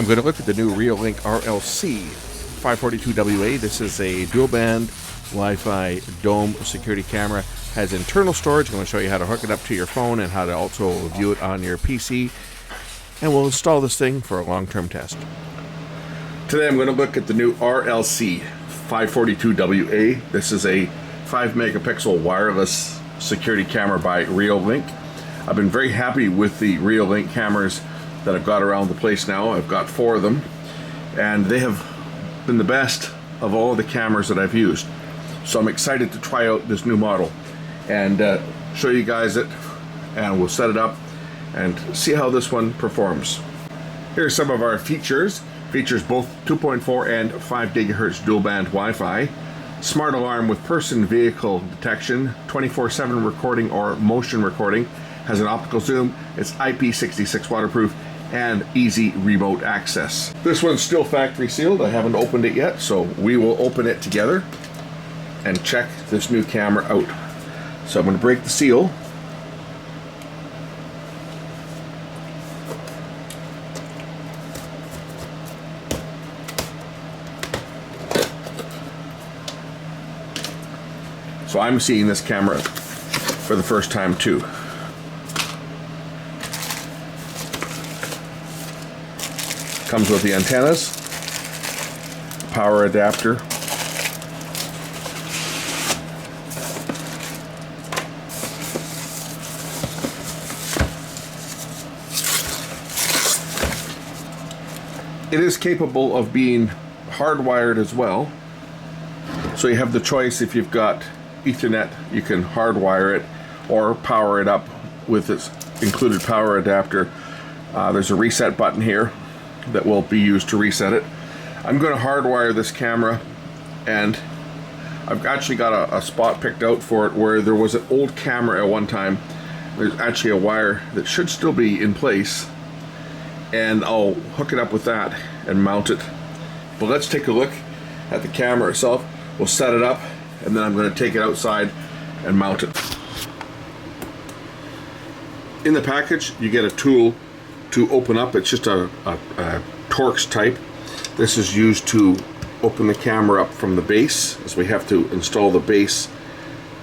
I'm going to look at the new Reolink RLC542WA. This is a dual band Wi-Fi dome security camera. Has internal storage. I'm going to show you how to hook it up to your phone and how to also view it on your PC. And we'll install this thing for a long-term test. Today I'm going to look at the new RLC542WA. This is a 5 megapixel wireless security camera by Reolink. I've been very happy with the Reolink cameras that I've got around the place now. I've got 4 of them, and they have been the best of all of the cameras that I've used. So I'm excited to try out this new model and show you guys it, and we'll set it up and see how this one performs. Here are some of our features. Features both 2.4 and 5 gigahertz dual band Wi-Fi, smart alarm with person vehicle detection, 24/7 recording or motion recording, has an optical zoom, it's IP66 waterproof, and easy remote access. This one's still factory sealed. I haven't opened it yet, so we will open it together and check this new camera out. So I'm going to break the seal. So I'm seeing this camera for the first time too. Comes with the antennas, power adapter, it is capable of being hardwired as well. So you have the choice. If you've got Ethernet, you can hardwire it or power it up with its included power adapter. There's a reset button here that will be used to reset it. I'm going to hardwire this camera, and I've actually got a spot picked out for it where there was an old camera at one time. There's actually a wire that should still be in place, and I'll hook it up with that and mount it. But let's take a look at the camera itself. We'll set it up, and then I'm going to take it outside and mount it. In the package you get a tool to open up. It's just a Torx type. This is used to open the camera up from the base, as we have to install the base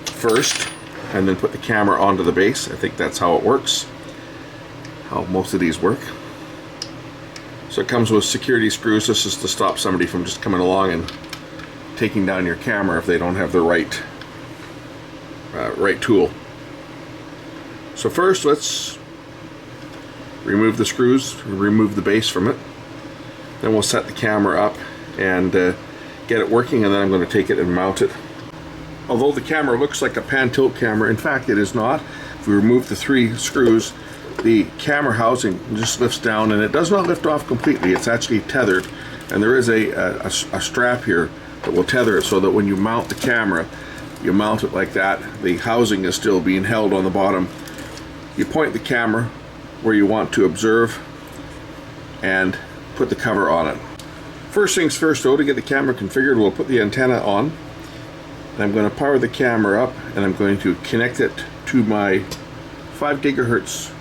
first and then put the camera onto the base. I think that's how it works, how most of these work. So it comes with security screws. This is to stop somebody from just coming along and taking down your camera if they don't have the right tool. So first, let's remove the screws, remove the base from it. Then we'll set the camera up and get it working, and then I'm going to take it and mount it. Although the camera looks like a pan-tilt camera, in fact it is not. If we remove the 3 screws, the camera housing just lifts down, and it does not lift off completely. It's actually tethered, and there is a strap here that will tether it so that when you mount the camera, you mount it like that. The housing is still being held on the bottom. You point the camera where you want to observe and put the cover on it. First things first though, to get the camera configured, we'll put the antenna on. And I'm going to power the camera up, and I'm going to connect it to my 5 gigahertz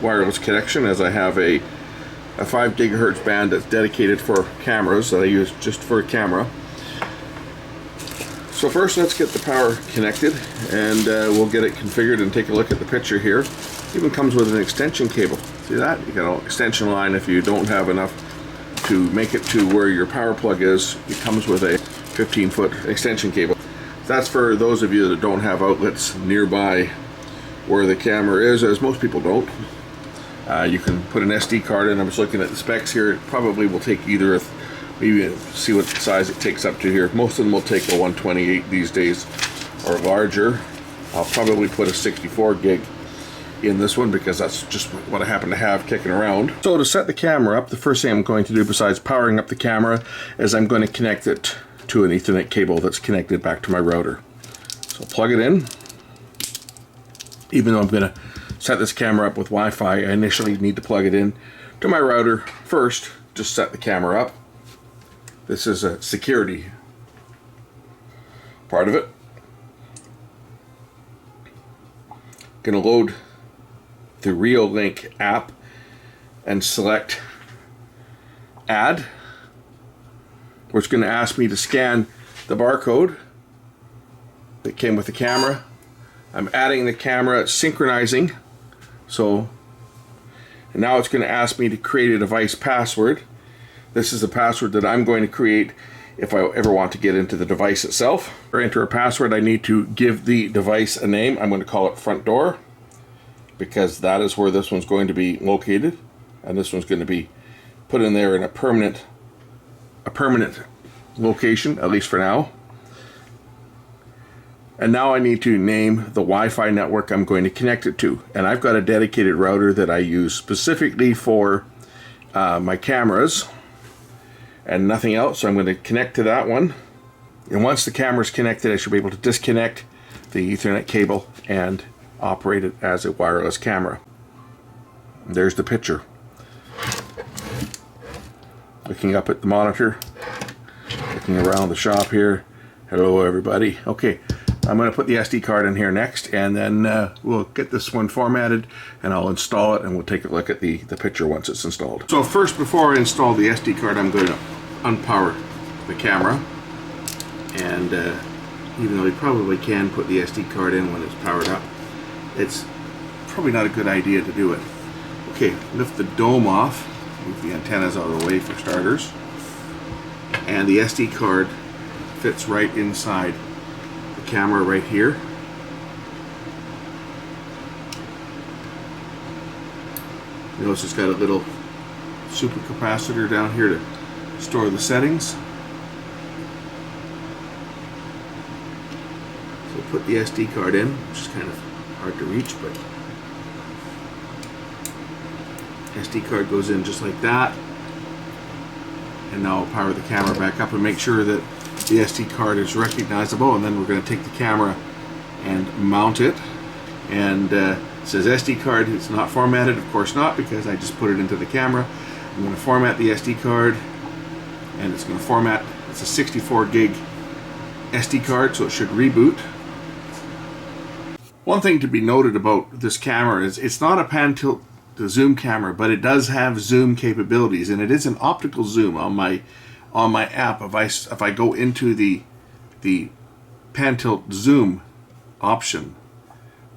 wireless connection, as I have a 5 gigahertz band that's dedicated for cameras that I use just for a camera. So first, let's get the power connected, and we'll get it configured and take a look at the picture here. It even comes with an extension cable. See that? You got an extension line if you don't have enough to make it to where your power plug is. It comes with a 15-foot extension cable. That's for those of you that don't have outlets nearby where the camera is, as most people don't. You can put an SD card in. I'm just looking at the specs here. It probably will take either, maybe see what size it takes up to here. Most of them will take a 128 these days or larger. I'll probably put a 64 gig in this one because that's just what I happen to have kicking around. So to set the camera up, the first thing I'm going to do besides powering up the camera is I'm going to connect it to an Ethernet cable that's connected back to my router. So plug it in. Even though I'm going to set this camera up with Wi-Fi, I initially need to plug it in to my router first. Just set the camera up. This is a security part of it. Going to load the Reolink app and select add, where it's going to ask me to scan the barcode that came with the camera. I'm adding the camera, synchronizing. So, and now it's going to ask me to create a device password. This is the password that I'm going to create if I ever want to get into the device itself. Or enter a password, I need to give the device a name. I'm going to call it front door, because that is where this one's going to be located, and this one's going to be put in there in a permanent location, at least for now. And now I need to name the Wi-Fi network I'm going to connect it to. And I've got a dedicated router that I use specifically for my cameras and nothing else. So I'm going to connect to that one. And once the camera's connected, I should be able to disconnect the Ethernet cable and operate it as a wireless camera. There's the picture. Looking up at the monitor, looking around the shop here. Hello everybody. Okay, I'm going to put the SD card in here next, and then we'll get this one formatted and I'll install it, and we'll take a look at the picture once it's installed. So first, before I install the SD card, I'm going to unpower the camera, and even though you probably can put the SD card in when it's powered up, it's probably not a good idea to do it. Okay, lift the dome off, move the antennas out of the way for starters, and the SD card fits right inside the camera right here. Notice it's got a little super capacitor down here to store the settings. So put the SD card in, which is kind of hard to reach, but SD card goes in just like that. And now I'll power the camera back up and make sure that the SD card is recognizable, and then we're going to take the camera and mount it. And it says SD card, it's not formatted, of course not, because I just put it into the camera. I'm going to format the SD card, and it's going to format, it's a 64 gig SD card, so it should reboot. One thing to be noted about this camera is it's not a pan tilt the zoom camera, but it does have zoom capabilities, and it is an optical zoom on my app. If I go into the pan tilt zoom option,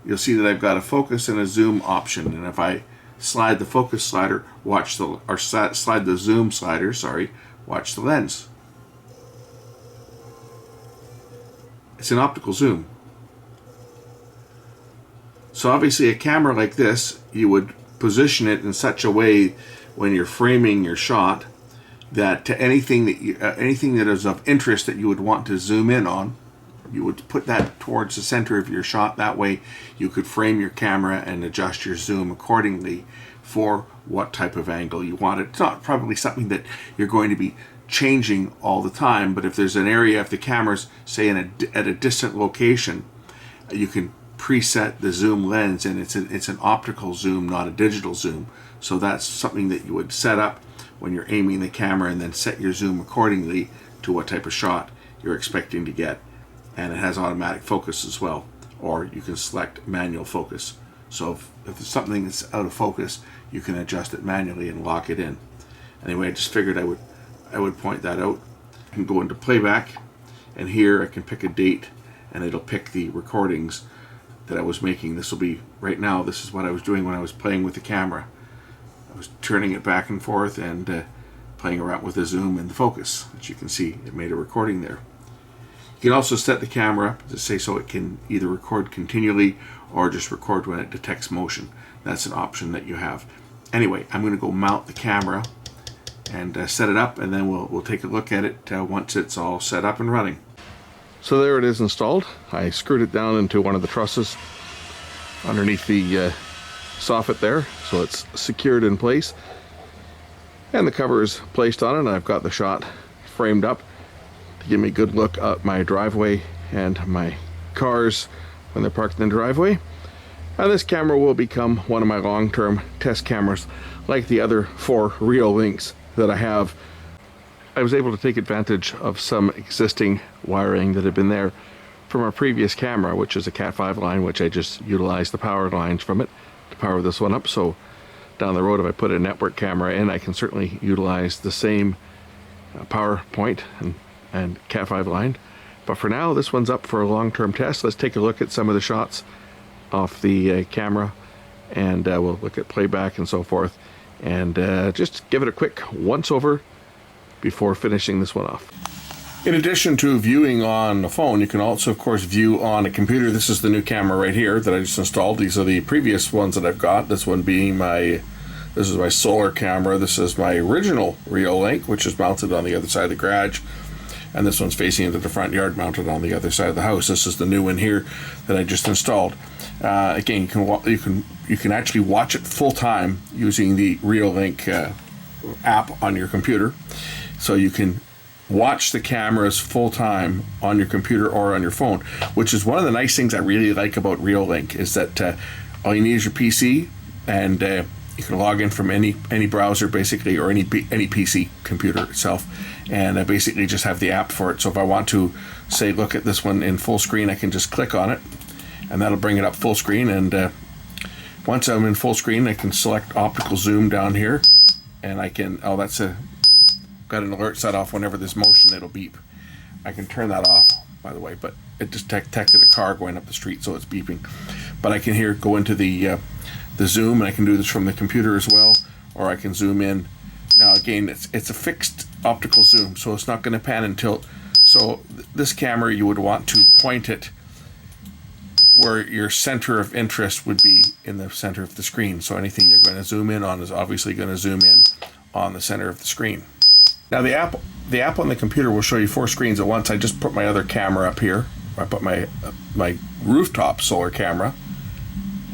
you'll see that I've got a focus and a zoom option, and if I slide the focus slider, slide the zoom slider, watch the lens. It's an optical zoom. So obviously a camera like this, you would position it in such a way when you're framing your shot that to anything that is of interest that you would want to zoom in on, you would put that towards the center of your shot. That way you could frame your camera and adjust your zoom accordingly for what type of angle you want. It's not probably something that you're going to be changing all the time, but if there's an area, if the camera's say at a distant location, you can preset the zoom lens, and it's an optical zoom, not a digital zoom. So that's something that you would set up when you're aiming the camera, and then set your zoom accordingly to what type of shot you're expecting to get. And it has automatic focus as well, or you can select manual focus. So if there's something that's out of focus, you can adjust it manually and lock it in. Anyway, I just figured I would point that out. I can go into playback, and here I can pick a date, and it'll pick the recordings that I was making. This will be right now. This is what I was doing when I was playing with the camera. I was turning it back and forth and playing around with the zoom and the focus. As you can see, it made a recording there. You can also set the camera up to say so it can either record continually or just record when it detects motion. That's an option that you have. Anyway, I'm going to go mount the camera and set it up, and then we'll take a look at it once it's all set up and running. So there it is installed. I screwed it down into one of the trusses underneath the soffit there, so it's secured in place. And the cover is placed on it, and I've got the shot framed up to give me a good look at my driveway and my cars when they're parked in the driveway. And this camera will become one of my long-term test cameras, like the other 4 Reolinks that I have. I was able to take advantage of some existing wiring that had been there from our previous camera, which is a Cat 5 line, which I just utilized the power lines from it to power this one up. So down the road, if I put a network camera in, I can certainly utilize the same power point and Cat5 line. But for now, this one's up for a long-term test. Let's take a look at some of the shots off the camera, and we'll look at playback and so forth, and just give it a quick once-over before finishing this one off. In addition to viewing on the phone, you can also, of course, view on a computer. This is the new camera right here that I just installed. These are the previous ones that I've got. This one being this is my solar camera. This is my original Reolink, which is mounted on the other side of the garage. And this one's facing into the front yard, mounted on the other side of the house. This is the new one here that I just installed. Again, you can actually watch it full time using the Reolink app on your computer. So you can watch the cameras full time on your computer or on your phone, which is one of the nice things I really like about Reolink, is that all you need is your PC, and you can log in from any browser basically, or any PC computer itself, and I basically just have the app for it. So if I want to say look at this one in full screen, I can just click on it and that'll bring it up full screen, and once I'm in full screen, I can select optical zoom down here, and I can, got an alert set off. Whenever there's motion, it'll beep. I can turn that off, by the way, but it just detected a car going up the street, so it's beeping. But I can go into the zoom, and I can do this from the computer as well, or I can zoom in. Now again, it's a fixed optical zoom, so it's not going to pan and tilt. So this camera, you would want to point it where your center of interest would be, in the center of the screen. So anything you're going to zoom in on is obviously going to zoom in on the center of the screen. Now the app on the computer will show you 4 screens at once. I just put my other camera up here. I put my rooftop solar camera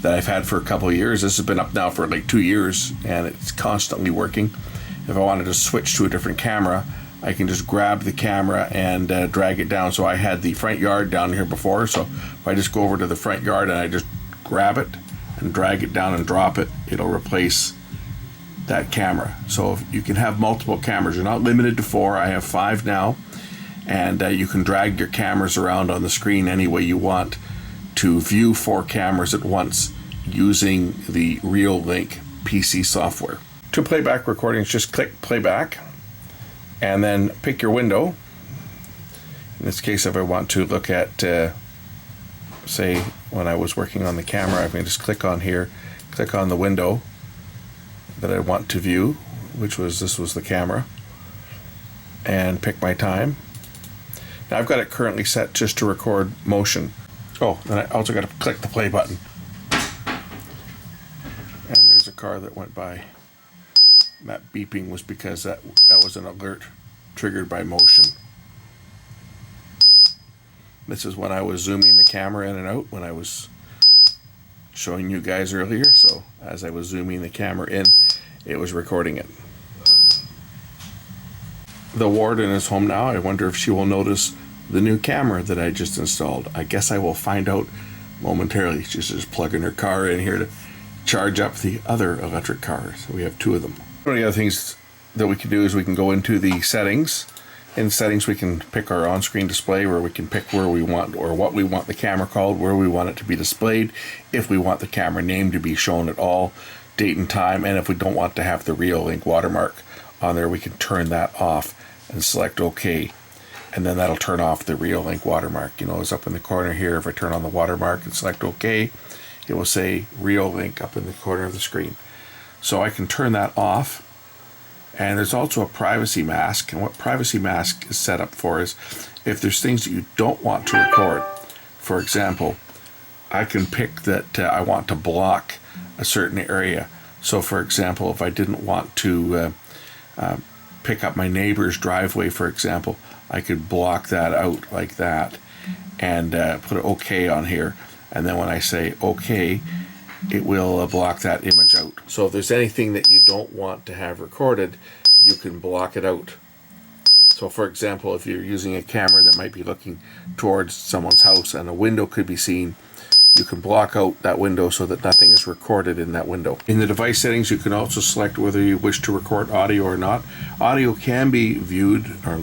that I've had for a couple of years. This has been up now for like 2 years, and it's constantly working. If I wanted to switch to a different camera, I can just grab the camera and drag it down. So I had the front yard down here before, so if I just go over to the front yard and I just grab it and drag it down and drop it, it'll replace that camera. So if you can have multiple cameras. You're not limited to 4. I have 5 now, and you can drag your cameras around on the screen any way you want to view 4 cameras at once using the Reolink PC software. To playback recordings, just click playback and then pick your window. In this case, if I want to look at say when I was working on the camera, I can just click on here, click on the window that I want to view, this was the camera, and pick my time. Now I've got it currently set just to record motion. Oh, and I also got to click the play button. And there's a car that went by. And that beeping was because that was an alert triggered by motion. This is when I was zooming the camera in and out, when I was showing you guys earlier. So as I was zooming the camera in, it was recording it. The warden is home now. I wonder if she will notice the new camera that I just installed. I guess I will find out momentarily. She's just plugging her car in here to charge up the other electric cars. We have 2 of them. One of the other things that we can do is we can go into the settings. In settings, we can pick our on-screen display, where we can pick where we want, or what we want the camera called, where we want it to be displayed, if we want the camera name to be shown at all, date and time, and if we don't want to have the Reolink watermark on there, we can turn that off and select OK, and then that'll turn off the Reolink watermark. It's up in the corner here. If I turn on the watermark and select OK, it will say Reolink up in the corner of the screen. So I can turn that off. And there's also a privacy mask, and what privacy mask is set up for is if there's things that you don't want to record. For example, I can pick that I want to block a certain area. So for example, if I didn't want to pick up my neighbor's driveway, for example, I could block that out like that and put OK on here. And then when I say OK, it will block that image out. So if there's anything that you don't want to have recorded, you can block it out. So for example, if you're using a camera that might be looking towards someone's house and a window could be seen, you can block out that window so that nothing is recorded in that window. In the device settings, you can also select whether you wish to record audio or not. Audio can be viewed or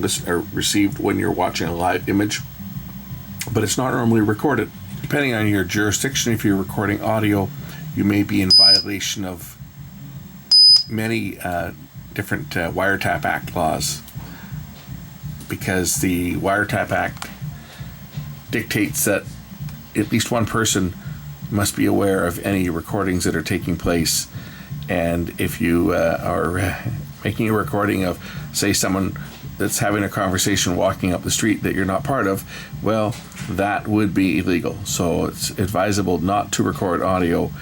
received when you're watching a live image, but it's not normally recorded. Depending on your jurisdiction, if you're recording audio, you may be in violation of many different Wiretap Act laws, because the Wiretap Act dictates that at least one person must be aware of any recordings that are taking place. And if you are making a recording of, say, someone that's having a conversation walking up the street that you're not part of, well, that would be illegal. So it's advisable not to record audio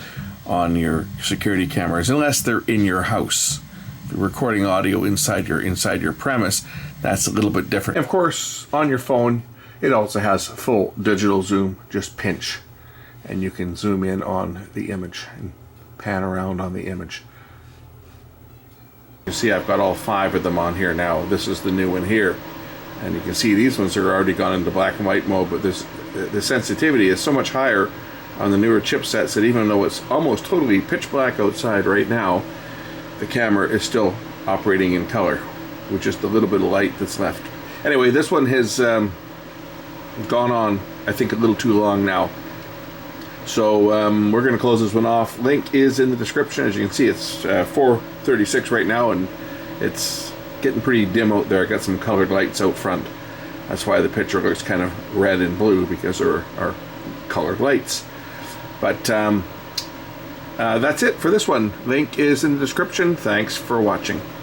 on your security cameras unless they're in your house. If you're recording audio inside your premise, that's a little bit different. Of course, on your phone, it also has full digital zoom. Just pinch, and you can zoom in on the image and pan around on the image. You see I've got all 5 of them on here now. This is the new one here. And you can see these ones are already gone into black and white mode, but the sensitivity is so much higher on the newer chipsets that even though it's almost totally pitch black outside right now, the camera is still operating in color with just a little bit of light that's left. Anyway, this one has gone on, I think, a little too long now. So we're going to close this one off. Link is in the description. As you can see, it's 4:36 right now, and it's getting pretty dim out there. I got some colored lights out front. That's why the picture looks kind of red and blue, because there are colored lights. But that's it for this one. Link is in the description. Thanks for watching.